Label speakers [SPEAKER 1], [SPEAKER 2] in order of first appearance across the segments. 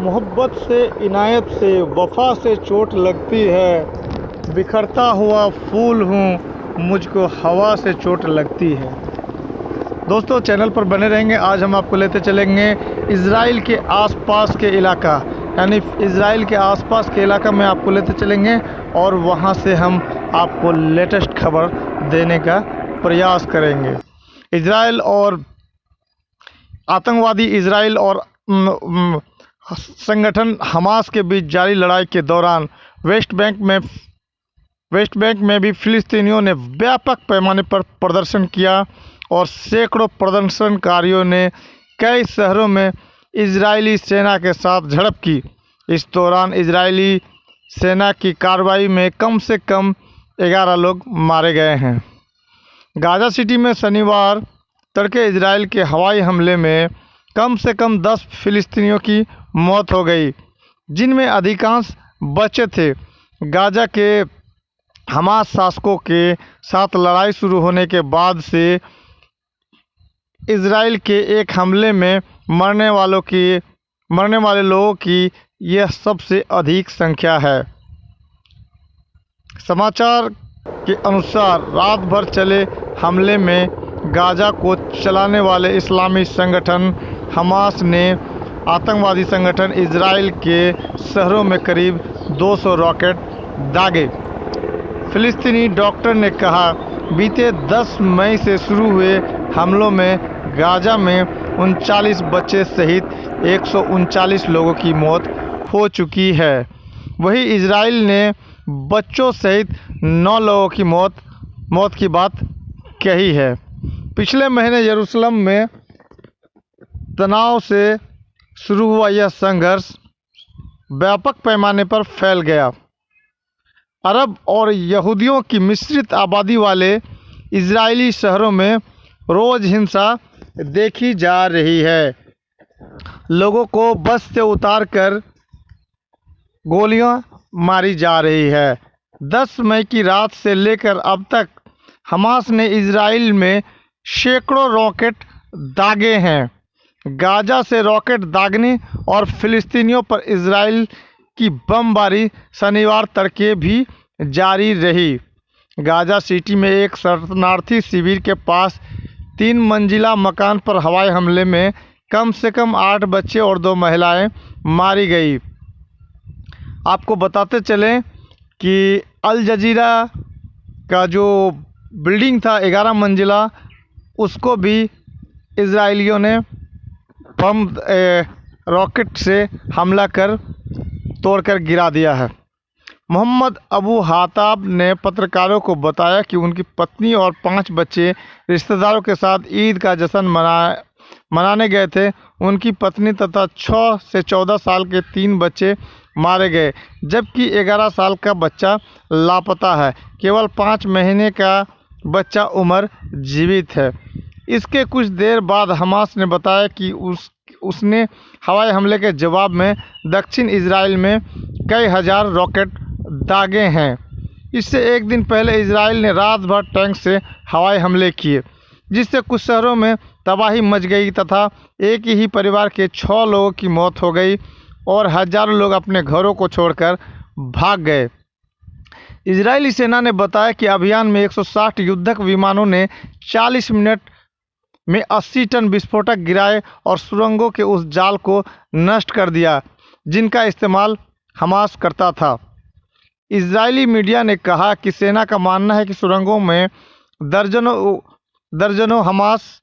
[SPEAKER 1] मोहब्बत से, इनायत से, वफा से चोट लगती है। बिखरता हुआ फूल हूँ, मुझको हवा से चोट लगती है। दोस्तों, चैनल पर बने रहेंगे। आज हम आपको लेते चलेंगे इज़राइल के आसपास के इलाका, यानी इज़राइल के आसपास के इलाका में आपको लेते चलेंगे और वहाँ से हम आपको लेटेस्ट खबर देने का प्रयास करेंगे। इज़राइल और आतंकवादी इज़राइल और संगठन हमास के बीच जारी लड़ाई के दौरान वेस्ट बैंक में भी फिलिस्तीनियों ने व्यापक पैमाने पर प्रदर्शन किया और सैकड़ों प्रदर्शनकारियों ने कई शहरों में इजरायली सेना के साथ झड़प की। इस दौरान इजरायली सेना की कार्रवाई में कम से कम 11 लोग मारे गए हैं। गाजा सिटी में शनिवार तड़के इजराइल के हवाई हमले में कम से कम 10 फिलिस्तीनियों की मौत हो गई, जिनमें अधिकांश बच्चे थे। गाजा के हमास शासकों के साथ लड़ाई शुरू होने के बाद से इजराइल के एक हमले में मरने वाले लोगों की यह सबसे अधिक संख्या है। समाचार के अनुसार रात भर चले हमले में गाजा को चलाने वाले इस्लामी संगठन हमास ने आतंकवादी संगठन इजराइल के शहरों में करीब 200 रॉकेट दागे। फिलिस्तीनी डॉक्टर ने कहा, बीते 10 मई से शुरू हुए हमलों में गाजा में 39 बच्चे सहित 139 लोगों की मौत हो चुकी है। वहीं इजराइल ने बच्चों सहित 9 लोगों की मौत की बात कही है। पिछले महीने यरूशलेम में तनाव से शुरू हुआ यह संघर्ष व्यापक पैमाने पर फैल गया। अरब और यहूदियों की मिश्रित आबादी वाले इजरायली शहरों में रोज हिंसा देखी जा रही है। लोगों को बस से उतारकर गोलियां मारी जा रही है। 10 मई की रात से लेकर अब तक हमास ने इजराइल में सैकड़ों रॉकेट दागे हैं। गाजा से रॉकेट दागने और फिलिस्तीनियों पर इजराइल की बमबारी शनिवार तड़के भी जारी रही। गाजा सिटी में एक शरणार्थी शिविर के पास 3 मंजिला मकान पर हवाई हमले में कम से कम 8 बच्चे और 2 महिलाएं मारी गई। आपको बताते चलें कि अल जजीरा का जो बिल्डिंग था 11 मंजिला, उसको भी इजराइलियों ने बम रॉकेट से हमला कर तोड़कर गिरा दिया है। मोहम्मद अबू हाताब ने पत्रकारों को बताया कि उनकी पत्नी और 5 बच्चे रिश्तेदारों के साथ ईद का जश्न मनाने गए थे। उनकी पत्नी तथा 6 से 14 साल के 3 बच्चे मारे गए, जबकि 11 साल का बच्चा लापता है। केवल 5 महीने का बच्चा उमर जीवित है। इसके कुछ देर बाद हमास ने बताया कि उसने हवाई हमले के जवाब में दक्षिण इजराइल में कई हजार रॉकेट दागे हैं। इससे एक दिन पहले इजराइल ने रात भर टैंक से हवाई हमले किए, जिससे कुछ शहरों में तबाही मच गई तथा एक ही परिवार के 6 लोगों की मौत हो गई और हजारों लोग अपने घरों को छोड़कर भाग गए। इजरायली सेना ने बताया कि अभियान में 160 युद्धक विमानों ने 40 मिनट में 80 टन विस्फोटक गिराए और सुरंगों के उस जाल को नष्ट कर दिया जिनका इस्तेमाल हमास करता था। इजरायली मीडिया ने कहा कि सेना का मानना है कि सुरंगों में दर्जनों हमास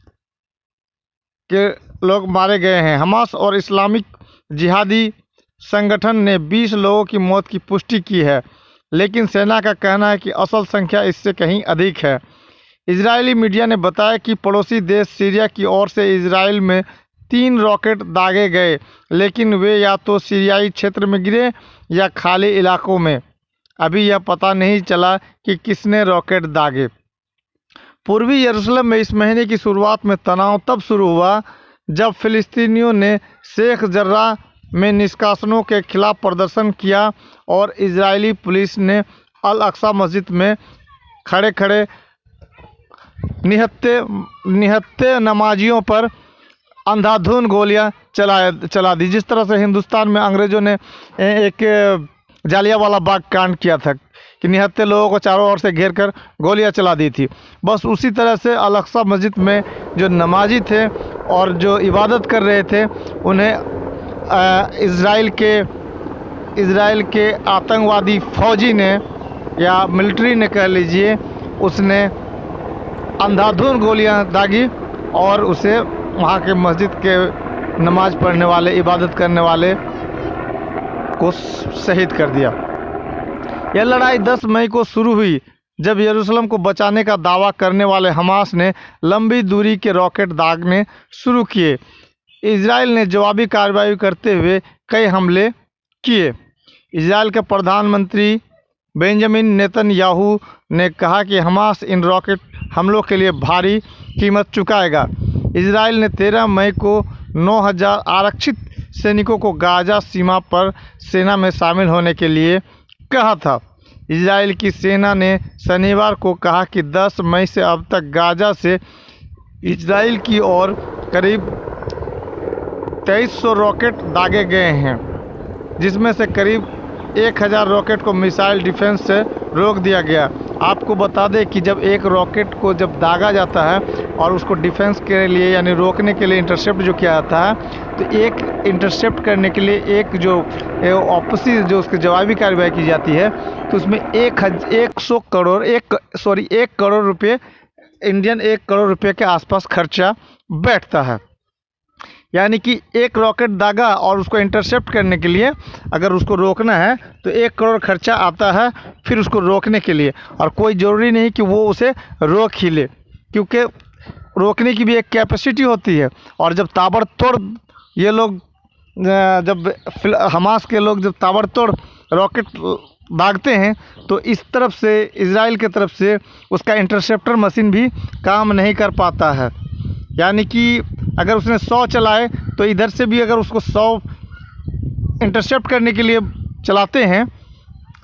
[SPEAKER 1] के लोग मारे गए हैं। हमास और इस्लामिक जिहादी संगठन ने 20 लोगों की मौत की पुष्टि की है, लेकिन सेना का कहना है कि असल संख्या इससे कहीं अधिक है। इजरायली मीडिया ने बताया कि पड़ोसी देश सीरिया की ओर से इजराइल में 3 रॉकेट दागे गए, लेकिन वे या तो सीरियाई क्षेत्र में गिरे या खाली इलाकों में। अभी यह पता नहीं चला कि किसने रॉकेट दागे। पूर्वी यरूशलेम में इस महीने की शुरुआत में तनाव तब शुरू हुआ जब फिलिस्तीनियों ने शेख जर्राह में निष्कासनों के खिलाफ प्रदर्शन किया और इजरायली पुलिस ने अल अक्सा मस्जिद में खड़े निहत्थे नमाजियों पर अंधाधुंध गोलियां चला दी। जिस तरह से हिंदुस्तान में अंग्रेज़ों ने एक जालियांवाला बाग कांड किया था कि निहत्थे लोगों को चारों ओर से घेर कर गोलियां चला दी थी, बस उसी तरह से अल-अक़सा मस्जिद में जो नमाजी थे और जो इबादत कर रहे थे, उन्हें इज़राइल के आतंकवादी फौजी ने या मिलिट्री ने कह लीजिए, उसने अंधाधुंध गोलियां दागी और उसे वहाँ के मस्जिद के नमाज पढ़ने वाले, इबादत करने वाले को शहीद कर दिया। यह लड़ाई 10 मई को शुरू हुई, जब यरूशलेम को बचाने का दावा करने वाले हमास ने लंबी दूरी के रॉकेट दागने शुरू किए। इजराइल ने जवाबी कार्रवाई करते हुए कई हमले किए। इजराइल के प्रधानमंत्री बेंजामिन नेतन्याहू ने कहा कि हमास इन रॉकेट हमलों के लिए भारी कीमत चुकाएगा। इजराइल ने 13 मई को 9,000 आरक्षित सैनिकों को गाजा सीमा पर सेना में शामिल होने के लिए कहा था। इजराइल की सेना ने शनिवार को कहा कि 10 मई से अब तक गाजा से इजराइल की ओर करीब 2300 रॉकेट दागे गए हैं, जिसमें से करीब 1000 रॉकेट को मिसाइल डिफेंस से रोक दिया गया। आपको बता दें कि जब एक रॉकेट को जब दागा जाता है और उसको डिफेंस के लिए यानी रोकने के लिए इंटरसेप्ट जो किया जाता है, तो एक इंटरसेप्ट करने के लिए एक जो ऑपोजिट जो उसकी जवाबी कार्रवाई की जाती है, तो उसमें 1 करोड़ रुपये इंडियन 1 करोड़ रुपये के आसपास खर्चा बैठता है। यानी कि एक रॉकेट दागा और उसको इंटरसेप्ट करने के लिए अगर उसको रोकना है तो 1 करोड़ खर्चा आता है फिर उसको रोकने के लिए। और कोई ज़रूरी नहीं कि वो उसे रोक ही ले, क्योंकि रोकने की भी एक कैपेसिटी होती है। और जब ताबड़तोड़ ये लोग जब हमास के लोग जब ताबड़तोड़ रॉकेट दागते हैं, तो इस तरफ से इजराइल की तरफ से उसका इंटरसेप्टर मशीन भी काम नहीं कर पाता है। यानी कि अगर उसने 100 चलाए तो इधर से भी अगर उसको 100 इंटरसेप्ट करने के लिए चलाते हैं,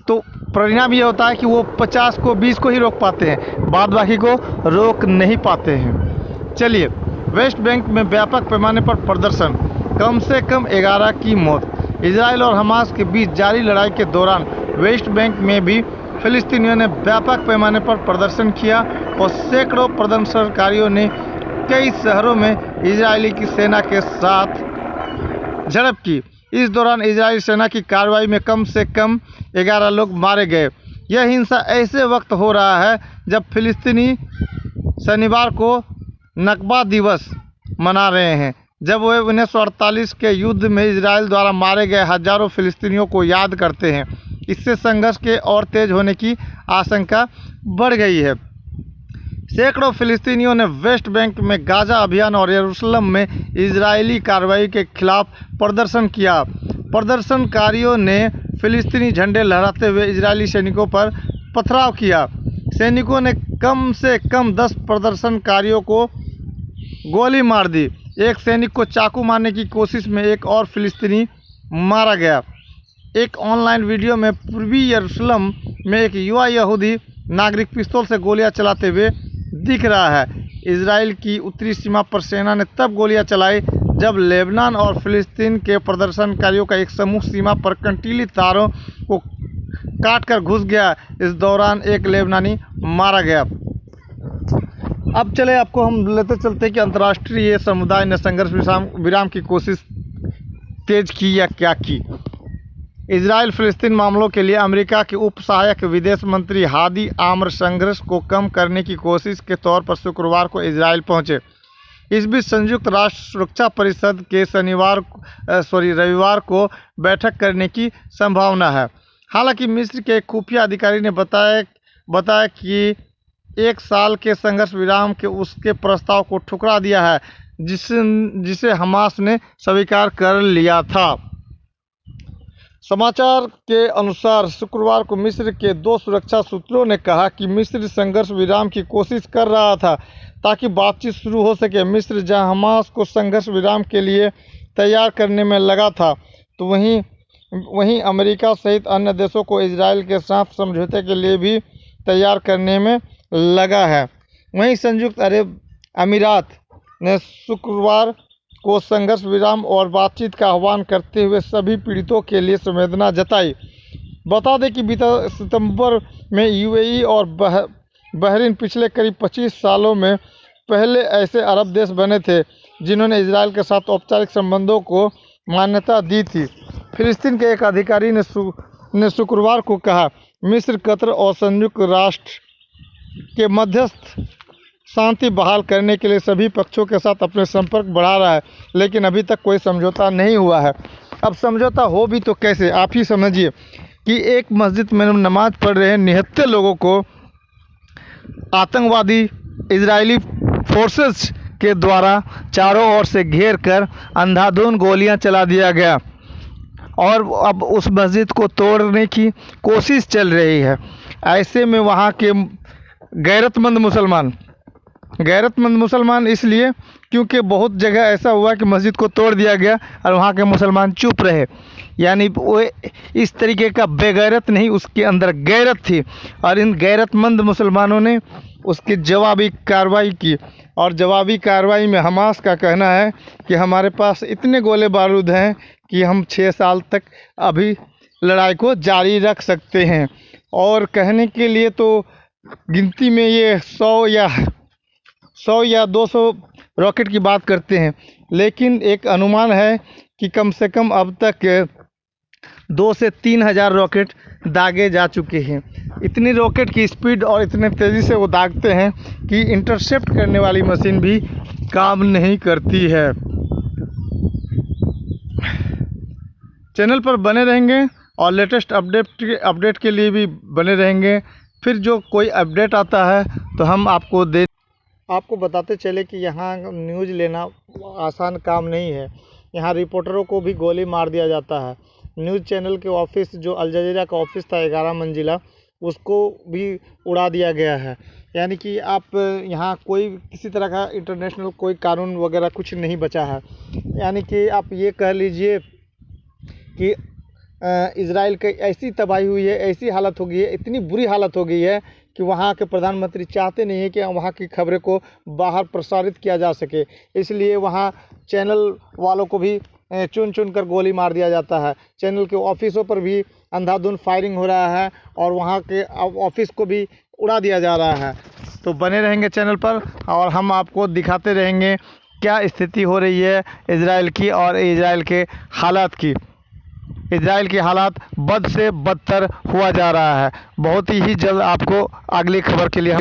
[SPEAKER 1] तो परिणाम ये होता है कि वो 50 को 20 को ही रोक पाते हैं, बाद बाकी को रोक नहीं पाते हैं। चलिए, वेस्ट बैंक में व्यापक पैमाने पर प्रदर्शन, कम से कम 11 की मौत। इजराइल और हमास के बीच जारी लड़ाई के दौरान वेस्ट बैंक में भी फिलिस्तीनियों ने व्यापक पैमाने पर प्रदर्शन किया और सैकड़ों प्रदर्शनकारियों ने कई शहरों में इजरायली की सेना के साथ झड़प की। इस दौरान इजरायली सेना की कार्रवाई में कम से कम 11 लोग मारे गए। यह हिंसा ऐसे वक्त हो रहा है जब फिलिस्तीनी शनिवार को नकबा दिवस मना रहे हैं, जब वे 1948 के युद्ध में इजराइल द्वारा मारे गए हजारों फिलिस्तीनियों को याद करते हैं। इससे संघर्ष के और तेज होने की आशंका बढ़ गई है। सैकड़ों फिलिस्तीनियों ने वेस्ट बैंक में गाजा अभियान और यरूशलेम में इजरायली कार्रवाई के खिलाफ प्रदर्शन किया। प्रदर्शनकारियों ने फिलिस्तीनी झंडे लहराते हुए इजरायली सैनिकों पर पथराव किया। सैनिकों ने कम से कम 10 प्रदर्शनकारियों को गोली मार दी। एक सैनिक को चाकू मारने की कोशिश में एक और फिलिस्तीनी मारा गया। एक ऑनलाइन वीडियो में पूर्वी यरूशलेम में एक युवा यहूदी नागरिक पिस्तौल से गोलियां चलाते हुए दिख रहा है। इजराइल की उत्तरी सीमा पर सेना ने तब गोलियां चलाई जब लेबनान और फिलिस्तीन के प्रदर्शनकारियों का एक समूह सीमा पर कंटीली तारों को काटकर घुस गया। इस दौरान एक लेबनानी मारा गया। अब चले आपको हम लेते चलते कि अंतर्राष्ट्रीय समुदाय ने संघर्ष विराम की कोशिश तेज की या क्या की। इजराइल फिलिस्तीन मामलों के लिए अमेरिका के उप सहायक विदेश मंत्री हादी आमर संघर्ष को कम करने की कोशिश के तौर पर शुक्रवार को इजराइल पहुंचे। इस बीच संयुक्त राष्ट्र सुरक्षा परिषद के रविवार को बैठक करने की संभावना है। हालांकि मिस्र के एक खुफिया अधिकारी ने बताया कि 1 साल के संघर्ष विराम के उसके प्रस्ताव को ठुकरा दिया है, जिसे हमास ने स्वीकार कर लिया था। समाचार के अनुसार शुक्रवार को मिस्र के 2 सुरक्षा सूत्रों ने कहा कि मिस्र संघर्ष विराम की कोशिश कर रहा था ताकि बातचीत शुरू हो सके। मिस्र जहां हमास को संघर्ष विराम के लिए तैयार करने में लगा था, तो वहीं अमेरिका सहित अन्य देशों को इजराइल के साथ समझौते के लिए भी तैयार करने में लगा है। वहीं संयुक्त अरब अमीरात ने शुक्रवार को संघर्ष विराम और बातचीत का आह्वान करते हुए सभी पीड़ितों के लिए संवेदना जताई। बता दें कि बीते सितंबर में यूएई और बहरीन पिछले करीब 25 सालों में पहले ऐसे अरब देश बने थे जिन्होंने इजराइल के साथ औपचारिक संबंधों को मान्यता दी थी। फिलिस्तीन के एक अधिकारी ने शुक्रवार को कहा, मिस्र, कतर और संयुक्त राष्ट्र के मध्यस्थ शांति बहाल करने के लिए सभी पक्षों के साथ अपने संपर्क बढ़ा रहा है, लेकिन अभी तक कोई समझौता नहीं हुआ है। अब समझौता हो भी तो कैसे? आप ही समझिए कि एक मस्जिद में नमाज पढ़ रहे निहत्थे लोगों को आतंकवादी इजरायली फोर्सेस के द्वारा चारों ओर से घेर कर अंधाधुंध गोलियां चला दिया गया और अब उस मस्जिद को तोड़ने की कोशिश चल रही है। ऐसे में वहाँ के गैरतमंद मुसलमान इसलिए क्योंकि बहुत जगह ऐसा हुआ कि मस्जिद को तोड़ दिया गया और वहाँ के मुसलमान चुप रहे, यानी वो इस तरीके का बेगैरत नहीं, उसके अंदर गैरत थी और इन गैरतमंद मुसलमानों ने उसकी जवाबी कार्रवाई की। और जवाबी कार्रवाई में हमास का कहना है कि हमारे पास इतने गोले बारूद हैं कि हम 6 साल तक अभी लड़ाई को जारी रख सकते हैं। और कहने के लिए तो गिनती में ये 100 या 200 रॉकेट की बात करते हैं, लेकिन एक अनुमान है कि कम से कम अब तक 2 से 3 हज़ार रॉकेट दागे जा चुके हैं। इतनी रॉकेट की स्पीड और इतने तेज़ी से वो दागते हैं कि इंटरसेप्ट करने वाली मशीन भी काम नहीं करती है। चैनल पर बने रहेंगे और लेटेस्ट अपडेट के लिए भी बने रहेंगे। फिर जो कोई अपडेट आता है तो हम आपको बताते चले कि यहाँ न्यूज़ लेना आसान काम नहीं है। यहाँ रिपोर्टरों को भी गोली मार दिया जाता है। न्यूज़ चैनल के ऑफिस, जो अल जज़ीरा का ऑफिस था 11 मंजिला, उसको भी उड़ा दिया गया है। यानी कि आप यहाँ कोई किसी तरह का इंटरनेशनल कोई कानून वगैरह कुछ नहीं बचा है। यानी कि आप ये कह लीजिए कि इज़राइल की ऐसी तबाही हुई है, ऐसी हालत हो गई है, इतनी बुरी हालत हो गई है कि वहाँ के प्रधानमंत्री चाहते नहीं है कि वहाँ की खबरें को बाहर प्रसारित किया जा सके। इसलिए वहाँ चैनल वालों को भी चुन कर गोली मार दिया जाता है। चैनल के ऑफिसों पर भी अंधाधुंध फायरिंग हो रहा है और वहाँ के ऑफिस को भी उड़ा दिया जा रहा है। तो बने रहेंगे चैनल पर और हम आपको दिखाते रहेंगे क्या स्थिति हो रही है इजराइल की और इजराइल के हालात की। इजराइल के हालात बद से बदतर हुआ जा रहा है। बहुत ही जल्द आपको अगली खबर के लिए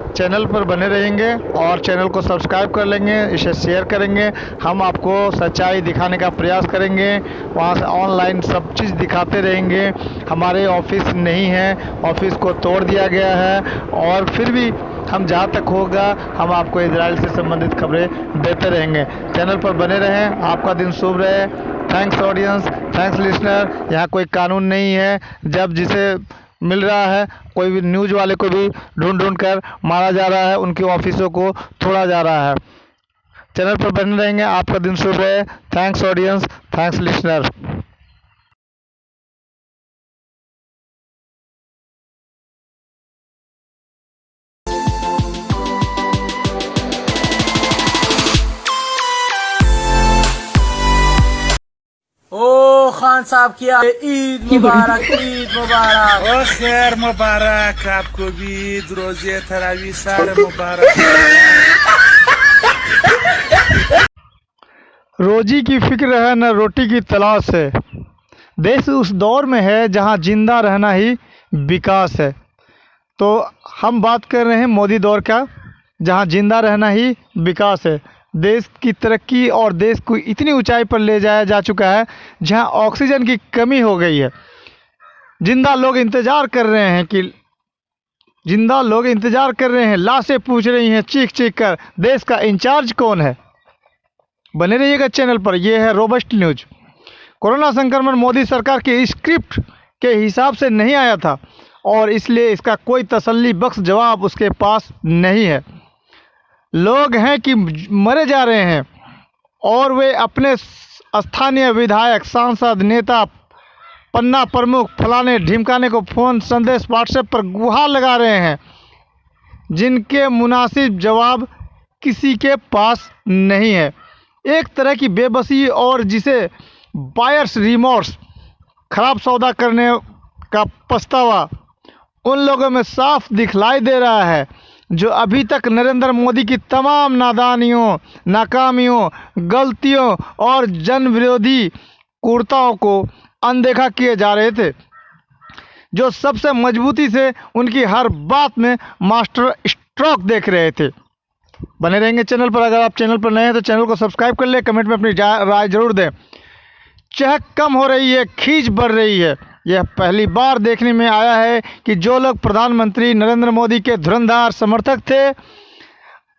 [SPEAKER 1] चैनल पर बने रहेंगे और चैनल को सब्सक्राइब कर लेंगे, इसे शेयर करेंगे। हम आपको सच्चाई दिखाने का प्रयास करेंगे, वहाँ से ऑनलाइन सब चीज़ दिखाते रहेंगे। हमारे ऑफिस नहीं है, ऑफिस को तोड़ दिया गया है और फिर भी हम जहाँ तक होगा हम आपको इजराइल से संबंधित खबरें देते रहेंगे। चैनल पर बने रहें। आपका दिन शुभ रहे। Thanks audience, thanks listener. यहाँ कोई कानून नहीं है, जब जिसे मिल रहा है कोई भी न्यूज़ वाले को भी ढूंढ कर मारा जा रहा है, उनके ऑफिसों को तोड़ा जा रहा है। चैनल पर बने रहेंगे। आपका दिन शुभ रहे। Thanks audience, thanks listener.
[SPEAKER 2] ओ खान साहब की ईद मुबारक, ईद मुबारक।
[SPEAKER 3] ओ खैर मुबारक, आपको भी ईद, रोजे तरावी सारे मुबारक।
[SPEAKER 1] रोजी की फिक्र है न रोटी की तलाश है। देश उस दौर में है जहां जिंदा रहना ही विकास है। तो हम बात कर रहे हैं मोदी दौर का, जहां जिंदा रहना ही विकास है। देश की तरक्की और देश को इतनी ऊंचाई पर ले जाया जा चुका है जहां ऑक्सीजन की कमी हो गई है। जिंदा लोग इंतज़ार कर रहे हैं, लाशें पूछ रही हैं चीख चीख कर, देश का इंचार्ज कौन है। बने रहिएगा चैनल पर। यह है रोबस्ट न्यूज। कोरोना संक्रमण मोदी सरकार की स्क्रिप्ट के हिसाब से नहीं आया था और इसलिए इसका कोई तसल्ली बख्श जवाब उसके पास नहीं है। लोग हैं कि मरे जा रहे हैं और वे अपने स्थानीय विधायक, सांसद, नेता, पन्ना प्रमुख, फलाने ढिमकाने को फ़ोन संदेश व्हाट्सएप पर गुहार लगा रहे हैं, जिनके मुनासिब जवाब किसी के पास नहीं है। एक तरह की बेबसी और जिसे बायर्स रिमोर्स, खराब सौदा करने का पछतावा उन लोगों में साफ दिखलाई दे रहा है जो अभी तक नरेंद्र मोदी की तमाम नादानियों, नाकामियों, गलतियों और जन विरोधी कूर्ताओं को अनदेखा किए जा रहे थे, जो सबसे मजबूती से उनकी हर बात में मास्टर स्ट्रोक देख रहे थे। बने रहेंगे चैनल पर। अगर आप चैनल पर नए हैं तो चैनल को सब्सक्राइब कर ले, कमेंट में अपनी राय जरूर दें। चहक कम हो रही है, खींच बढ़ रही है। यह पहली बार देखने में आया है कि जो लोग प्रधानमंत्री नरेंद्र मोदी के धुरंधर समर्थक थे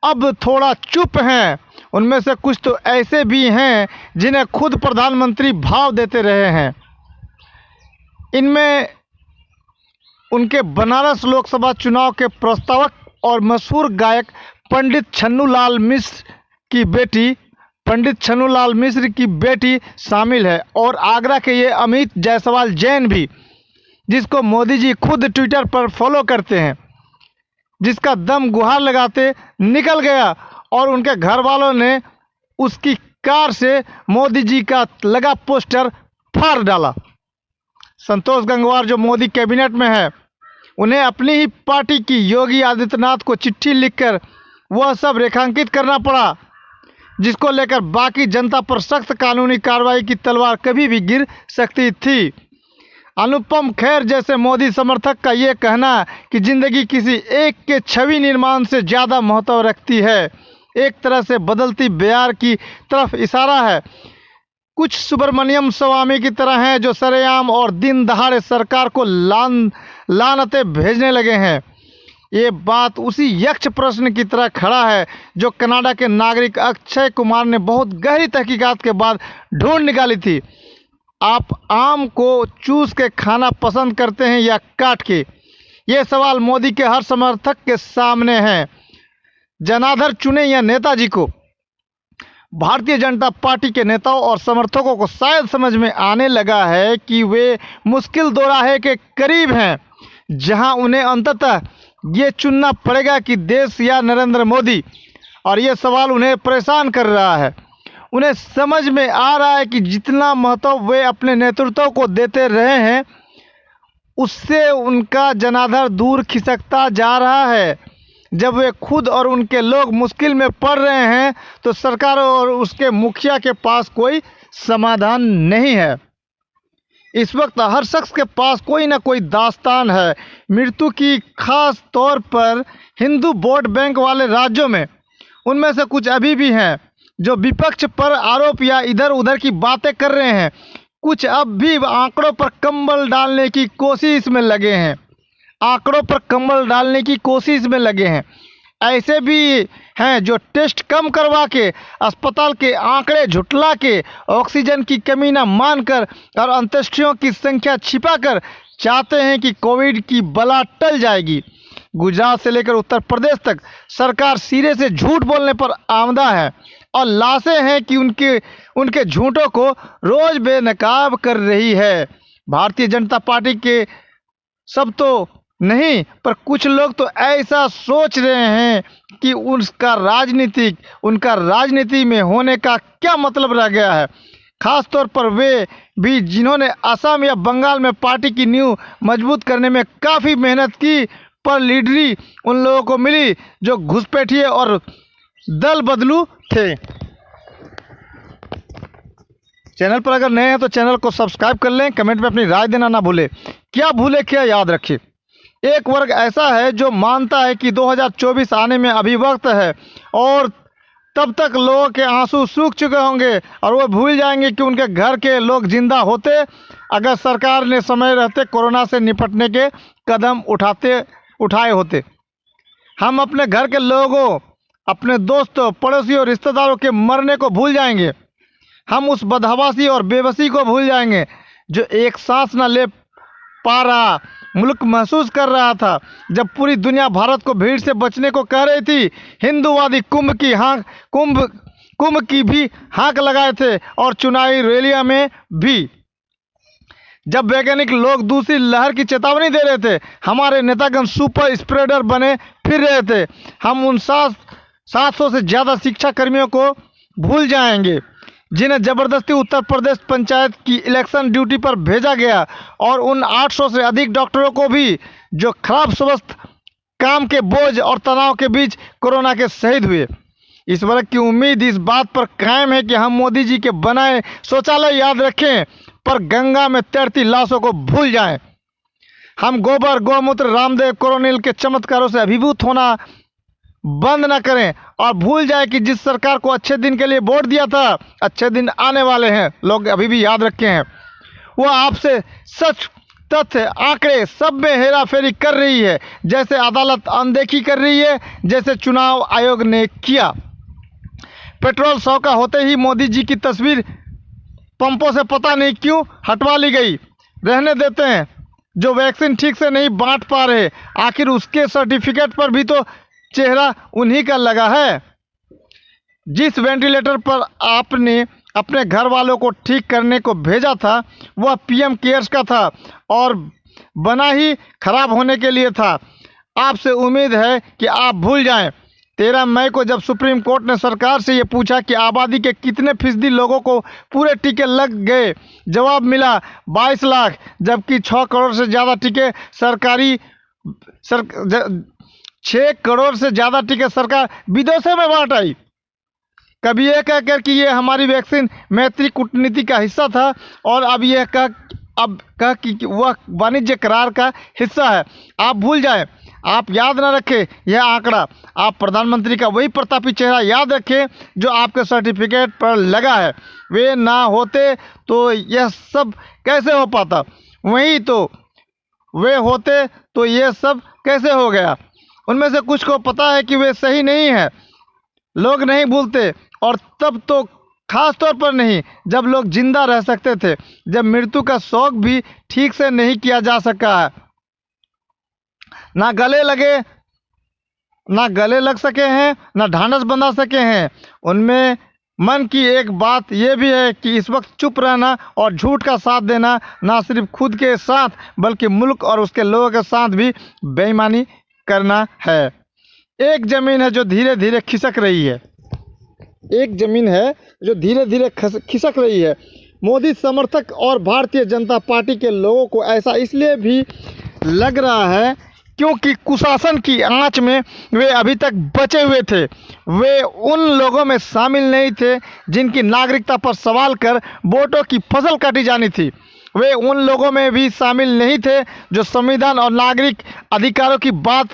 [SPEAKER 1] अब थोड़ा चुप हैं। उनमें से कुछ तो ऐसे भी हैं जिन्हें खुद प्रधानमंत्री भाव देते रहे हैं। इनमें उनके बनारस लोकसभा चुनाव के प्रस्तावक और मशहूर गायक पंडित छन्नूलाल मिश्र की बेटी शामिल है और आगरा के ये अमित जायसवाल जैन भी, जिसको मोदी जी खुद ट्विटर पर फॉलो करते हैं, जिसका दम गुहार लगाते निकल गया और उनके घर वालों ने उसकी कार से मोदी जी का लगा पोस्टर फाड़ डाला। संतोष गंगवार जो मोदी कैबिनेट में है, उन्हें अपनी ही पार्टी की योगी आदित्यनाथ को चिट्ठी लिखकर वह सब रेखांकित करना पड़ा, जिसको लेकर बाकी जनता पर सख्त कानूनी कार्रवाई की तलवार कभी भी गिर सकती थी। अनुपम खेर जैसे मोदी समर्थक का ये कहना कि जिंदगी किसी एक के छवि निर्माण से ज़्यादा महत्व रखती है, एक तरह से बदलती बयार की तरफ इशारा है। कुछ सुब्रमण्यम स्वामी की तरह हैं जो सरेआम और दिन दहाड़े सरकार को लानतें भेजने लगे हैं। ये बात उसी यक्ष प्रश्न की तरह खड़ा है जो कनाडा के नागरिक अक्षय कुमार ने बहुत गहरी तहकीकात के बाद ढूंढ निकाली थी। आप आम को चूस के खाना पसंद करते हैं या काट के? ये सवाल मोदी के हर समर्थक के सामने है। जनार्दन चुने या नेताजी को? भारतीय जनता पार्टी के नेताओं और समर्थकों को शायद समझ में आने लगा है कि वे मुश्किल दोराहे के करीब हैं, जहां उन्हें अंततः ये चुनना पड़ेगा कि देश या नरेंद्र मोदी, और ये सवाल उन्हें परेशान कर रहा है। उन्हें समझ में आ रहा है कि जितना महत्व वे अपने नेतृत्व को देते रहे हैं, उससे उनका जनाधार दूर खिसकता जा रहा है। जब वे खुद और उनके लोग मुश्किल में पड़ रहे हैं तो सरकार और उसके मुखिया के पास कोई समाधान नहीं है। इस वक्त हर शख्स के पास कोई ना कोई दास्तान है मृत्यु की, खास तौर पर हिंदू वोट बैंक वाले राज्यों में। उनमें से कुछ अभी भी हैं जो विपक्ष पर आरोप या इधर उधर की बातें कर रहे हैं। कुछ अब भी आंकड़ों पर कंबल डालने की कोशिश में लगे हैं। ऐसे भी हैं जो टेस्ट कम करवा के, अस्पताल के आंकड़े झुटला के, ऑक्सीजन की कमी न मानकर और अंत्येष्टियों की संख्या छिपाकर चाहते हैं कि कोविड की बला टल जाएगी। गुजरात से लेकर उत्तर प्रदेश तक सरकार सिरे से झूठ बोलने पर आमदा है और लाशें हैं कि उनके झूठों को रोज बेनकाब कर रही है। भारतीय जनता पार्टी के सब तो नहीं, पर कुछ लोग तो ऐसा सोच रहे हैं कि उनका राजनीति में होने का क्या मतलब रह गया है। खास तौर पर वे भी जिन्होंने असम या बंगाल में पार्टी की नींव मजबूत करने में काफ़ी मेहनत की, पर लीडरी उन लोगों को मिली जो घुसपैठिए और दल बदलू थे। चैनल पर अगर नए हैं तो चैनल को सब्सक्राइब कर लें, कमेंट में अपनी राय देना ना भूलें। क्या याद रखें, एक वर्ग ऐसा है जो मानता है कि 2024 आने में अभी वक्त है और तब तक लोगों के आंसू सूख चुके होंगे और वो भूल जाएंगे कि उनके घर के लोग जिंदा होते अगर सरकार ने समय रहते कोरोना से निपटने के कदम उठाए होते। हम अपने घर के लोगों, अपने दोस्तों, पड़ोसियों, रिश्तेदारों के मरने को भूल जाएंगे। हम उस बदहवासी और बेबसी को भूल जाएंगे जो एक सांस न ले पा रहा मुल्क महसूस कर रहा था जब पूरी दुनिया भारत को भीड़ से बचने को कह रही थी। हिंदूवादी कुंभ की भी हाँक लगाए थे और चुनावी रैलियों में भी। जब वैज्ञानिक लोग दूसरी लहर की चेतावनी दे रहे थे, हमारे नेतागण सुपर स्प्रेडर बने फिर रहे थे। हम उन 700 से ज़्यादा शिक्षा कर्मियों को भूल जाएंगे, जिन्हें जबरदस्ती उत्तर प्रदेश पंचायत की इलेक्शन ड्यूटी पर भेजा गया, और उन 800 से अधिक डॉक्टरों को भी जो खराब स्वस्थ काम के बोझ और तनाव के बीच कोरोना के शहीद हुए। इस वर्ग की उम्मीद इस बात पर कायम है कि हम मोदी जी के बनाए शौचालय याद रखें, पर गंगा में तैरती लाशों को भूल जाएं। हम गोबर, गौमूत्र, रामदेव, कोरोनिल के चमत्कारों से अभिभूत होना बंद न करें और भूल जाए कि जिस सरकार को अच्छे दिन के लिए वोट दिया था, अच्छे दिन आने वाले हैं, लोग अभी भी याद रखे हैं। वह आपसे सच, तथ्य, आंकड़े सब में हेरा फेरी कर रही है, जैसे अदालत अनदेखी कर रही है, जैसे चुनाव आयोग ने किया। पेट्रोल 100 का होते ही मोदी जी की तस्वीर पंपों से पता नहीं क्यों हटवा ली गई। रहने देते हैं, जो वैक्सीन ठीक से नहीं बांट पा रहे, आखिर उसके सर्टिफिकेट पर भी तो चेहरा उन्हीं का लगा है। जिस वेंटिलेटर पर आपने अपने घर वालों को ठीक करने को भेजा था, वह पीएम केयर्स का था और बना ही खराब होने के लिए था। आपसे उम्मीद है कि आप भूल जाएं। 13 मई को जब सुप्रीम कोर्ट ने सरकार से ये पूछा कि आबादी के कितने फीसदी लोगों को पूरे टीके लग गए, जवाब मिला 22 लाख, जबकि 6 करोड़ से ज़्यादा टीके 6 करोड़ से ज़्यादा टीके सरकार विदेशों में बांट आई। कभी यह कहकर कि ये हमारी वैक्सीन मैत्री कूटनीति का हिस्सा था, और अब यह कह कि वह वाणिज्य करार का हिस्सा है। आप भूल जाएं, आप याद न रखें यह आंकड़ा। आप प्रधानमंत्री का वही प्रतापी चेहरा याद रखें जो आपके सर्टिफिकेट पर लगा है। वे ना होते तो यह सब कैसे हो पाता, वही तो वे होते तो यह सब कैसे हो गया। उनमें से कुछ को पता है कि वे सही नहीं है, लोग नहीं भूलते, और तब तो खास तौर पर नहीं जब लोग जिंदा रह सकते थे, जब मृत्यु का शोक भी ठीक से नहीं किया जा सका है, ना गले लग सके हैं, ना ढांढस बंधा सके हैं। उनमें मन की एक बात यह भी है कि इस वक्त चुप रहना और झूठ का साथ देना ना सिर्फ खुद के साथ बल्कि मुल्क और उसके लोगों के साथ भी बेईमानी करना है। एक जमीन है जो धीरे धीरे खिसक रही है, एक जमीन है जो धीरे धीरे खिसक रही है। मोदी समर्थक और भारतीय जनता पार्टी के लोगों को ऐसा इसलिए भी लग रहा है क्योंकि कुशासन की आंच में वे अभी तक बचे हुए थे। वे उन लोगों में शामिल नहीं थे जिनकी नागरिकता पर सवाल कर वोटों की फसल काटी जानी थी। वे उन लोगों में भी शामिल नहीं थे जो संविधान और नागरिक अधिकारों की बात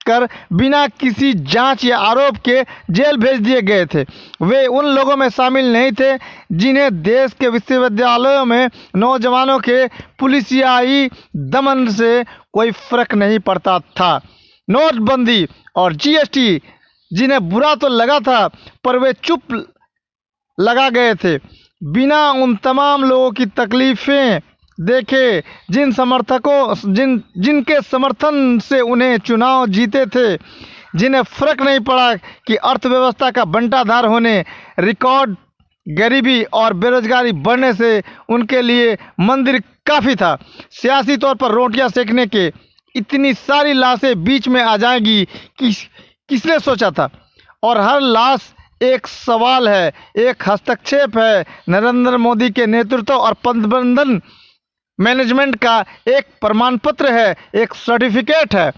[SPEAKER 1] कर बिना किसी जांच या आरोप के जेल भेज दिए गए थे। वे उन लोगों में शामिल नहीं थे जिन्हें देश के विश्वविद्यालयों में नौजवानों के पुलिसियाई दमन से कोई फर्क नहीं पड़ता था। नोटबंदी और जीएसटी जिन्हें बुरा तो लगा था, पर वे चुप लगा गए थे बिना उन तमाम लोगों की तकलीफें देखे जिनके समर्थन से उन्हें चुनाव जीते थे, जिन्हें फर्क नहीं पड़ा कि अर्थव्यवस्था का बंटाधार होने, रिकॉर्ड गरीबी और बेरोजगारी बढ़ने से उनके लिए मंदिर काफ़ी था। सियासी तौर पर रोटियां सेकने के इतनी सारी लाशें बीच में आ जाएंगी, किसने सोचा था। और हर लाश एक सवाल है, एक हस्तक्षेप है नरेंद्र मोदी के नेतृत्व और प्रबंधन मैनेजमेंट का, एक प्रमाण पत्र है, एक सर्टिफिकेट है।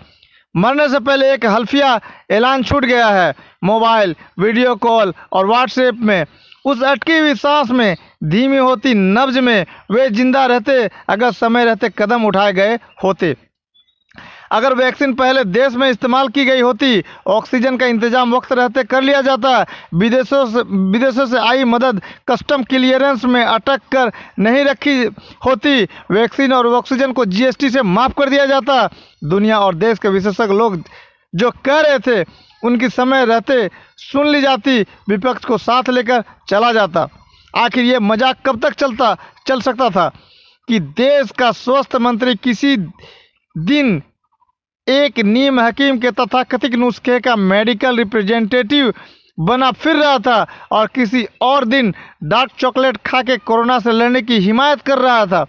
[SPEAKER 1] मरने से पहले एक हल्फिया ऐलान छूट गया है मोबाइल, वीडियो कॉल और व्हाट्सएप में। उस अटकी हुई सांस में, धीमी होती नब्ज में वे जिंदा रहते अगर समय रहते कदम उठाए गए होते। अगर वैक्सीन पहले देश में इस्तेमाल की गई होती, ऑक्सीजन का इंतजाम वक्त रहते कर लिया जाता, विदेशों से आई मदद कस्टम क्लियरेंस में अटक कर नहीं रखी होती, वैक्सीन और ऑक्सीजन को जीएसटी से माफ़ कर दिया जाता, दुनिया और देश के विशेषज्ञ लोग जो कह रहे थे उनकी समय रहते सुन ली जाती, विपक्ष को साथ लेकर चला जाता। आखिर ये मजाक कब तक चल सकता था कि देश का स्वास्थ्य मंत्री किसी दिन एक नीम हकीम के तथाकथित नुस्खे का मेडिकल रिप्रेजेंटेटिव बना फिर रहा था और किसी और दिन डार्क चॉकलेट खा के कोरोना से लड़ने की हिमायत कर रहा था।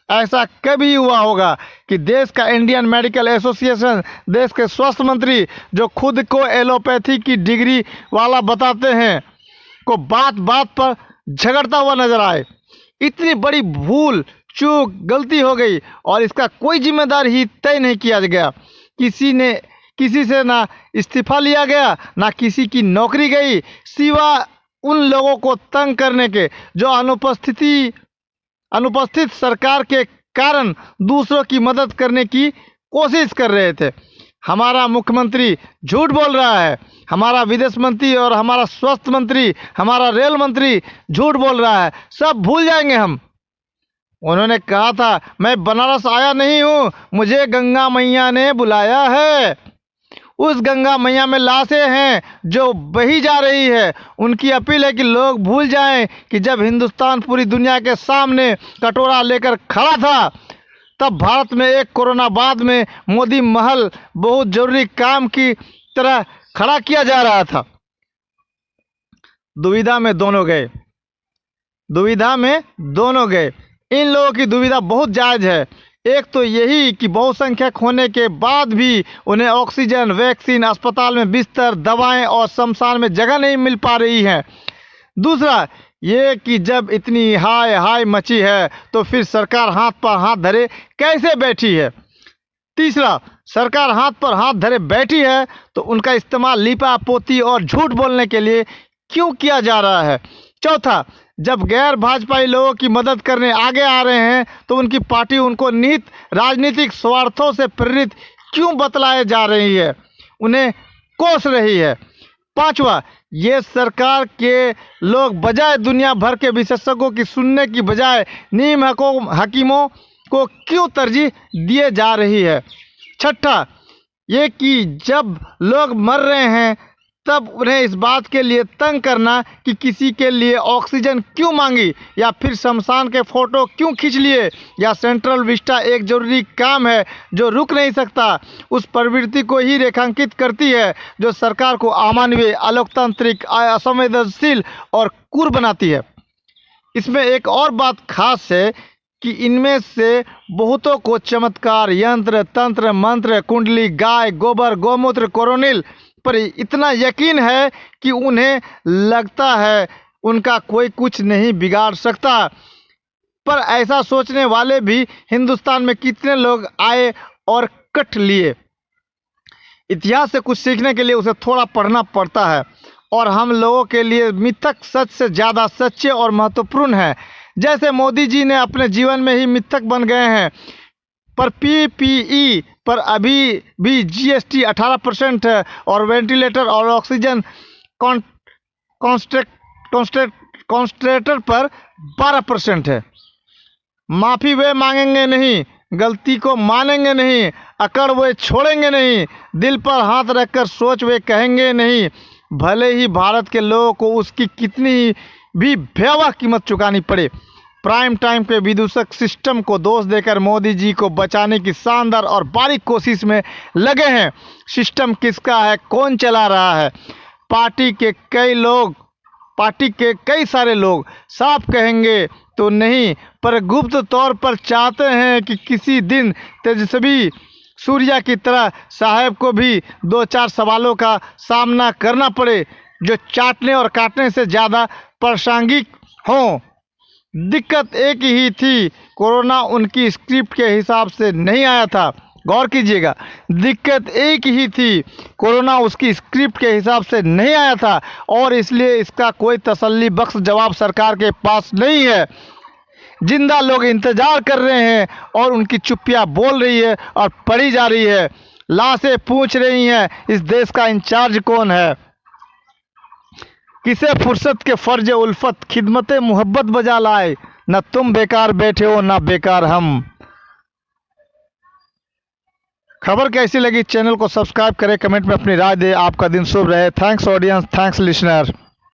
[SPEAKER 1] ऐसा कभी हुआ होगा कि देश का इंडियन मेडिकल एसोसिएशन, देश के स्वास्थ्य मंत्री जो खुद को एलोपैथी की डिग्री वाला बताते हैं, को बात बात पर झगड़ता हुआ नजर आए। इतनी बड़ी भूल चूक गलती हो गई और इसका कोई जिम्मेदार ही तय नहीं किया गया। किसी से ना इस्तीफा लिया गया, ना किसी की नौकरी गई, सिवा उन लोगों को तंग करने के जो अनुपस्थित सरकार के कारण दूसरों की मदद करने की कोशिश कर रहे थे। हमारा मुख्यमंत्री झूठ बोल रहा है, हमारा विदेश मंत्री और हमारा स्वास्थ्य मंत्री, हमारा रेल मंत्री झूठ बोल रहा है, सब भूल जाएंगे हम। उन्होंने कहा था, मैं बनारस आया नहीं हूँ, मुझे गंगा मैया ने बुलाया है। उस गंगा मैया में लाशें हैं जो बही जा रही है। उनकी अपील है कि लोग भूल जाएं कि जब हिंदुस्तान पूरी दुनिया के सामने कटोरा लेकर खड़ा था, तब भारत में एक कोरोना बाद में मोदी महल बहुत जरूरी काम की तरह खड़ा किया जा रहा था। दुविधा में दोनों गए। इन लोगों की दुविधा बहुत जायज है। एक तो यही कि बहुसंख्यक होने के बाद भी उन्हें ऑक्सीजन, वैक्सीन, अस्पताल में बिस्तर, दवाएं और शमशान में जगह नहीं मिल पा रही है। दूसरा ये कि जब इतनी हाय मची है तो फिर सरकार हाथ पर हाथ धरे कैसे बैठी है। तीसरा, सरकार हाथ पर हाथ धरे बैठी है तो उनका इस्तेमाल लीपा पोती और झूठ बोलने के लिए क्यों किया जा रहा है। चौथा, जब गैर भाजपाई लोगों की मदद करने आगे आ रहे हैं तो उनकी पार्टी उनको निहित राजनीतिक स्वार्थों से प्रेरित क्यों बतलाए जा रही है, उन्हें कोस रही है। पांचवा, ये सरकार के लोग बजाय दुनिया भर के विशेषज्ञों की सुनने की बजाय नीम हकीमों को क्यों तरजीह दिए जा रही है। छठा, ये कि जब लोग मर रहे हैं तब उन्हें इस बात के लिए तंग करना कि किसी के लिए ऑक्सीजन क्यों मांगी, या फिर शमशान के फोटो क्यों खींच लिए, या सेंट्रल विस्टा एक जरूरी काम है जो रुक नहीं सकता, उस प्रवृत्ति को ही रेखांकित करती है जो सरकार को अमानवीय, अलोकतांत्रिक, असंवेदनशील और क्रूर बनाती है। इसमें एक और बात खास है कि इनमें से बहुतों को चमत्कार, यंत्र, तंत्र, मंत्र, कुंडली, गाय, गोबर, गोमूत्र, कोरोनिल पर इतना यकीन है कि उन्हें लगता है उनका कोई कुछ नहीं बिगाड़ सकता। पर ऐसा सोचने वाले भी हिंदुस्तान में कितने लोग आए और कट लिए। इतिहास से कुछ सीखने के लिए उसे थोड़ा पढ़ना पड़ता है और हम लोगों के लिए मिथक सच से ज़्यादा सच्चे और महत्वपूर्ण है। जैसे मोदी जी ने अपने जीवन में ही मिथक बन गए हैं, पर पीपीई पर अभी भी जीएसटी 18% है और वेंटिलेटर और ऑक्सीजन कॉन्सेंट्रेटर पर 12% है। माफ़ी वे मांगेंगे नहीं, गलती को मानेंगे नहीं, अकड़ वे छोड़ेंगे नहीं, दिल पर हाथ रखकर सोच वे कहेंगे नहीं, भले ही भारत के लोगों को उसकी कितनी भी भयावह कीमत चुकानी पड़े। प्राइम टाइम के विदूषक सिस्टम को दोष देकर मोदी जी को बचाने की शानदार और बारीक कोशिश में लगे हैं। सिस्टम किसका है, कौन चला रहा है? पार्टी के कई सारे लोग साफ कहेंगे तो नहीं, पर गुप्त तौर पर चाहते हैं कि किसी दिन तेजस्वी सूर्या की तरह साहब को भी 2-4 सवालों का सामना करना पड़े जो चाटने और काटने से ज़्यादा प्रासंगिक हों। दिक्कत एक ही थी, कोरोना उनकी स्क्रिप्ट के हिसाब से नहीं आया था। गौर कीजिएगा, दिक्कत एक ही थी, कोरोना उसकी स्क्रिप्ट के हिसाब से नहीं आया था और इसलिए इसका कोई तसल्ली बख्श जवाब सरकार के पास नहीं है। जिंदा लोग इंतजार कर रहे हैं और उनकी चुप्पियां बोल रही है और पढ़ी जा रही है। लाशें पूछ रही हैं, इस देश का इंचार्ज कौन है? किसे फुर्सत के फर्ज उल्फत खिदमत मोहब्बत बजा लाए, न तुम बेकार बैठे हो न बेकार हम। खबर कैसी लगी चैनल को सब्सक्राइब करें, कमेंट में अपनी राय दें। आपका दिन शुभ रहे। Thanks audience, thanks listener.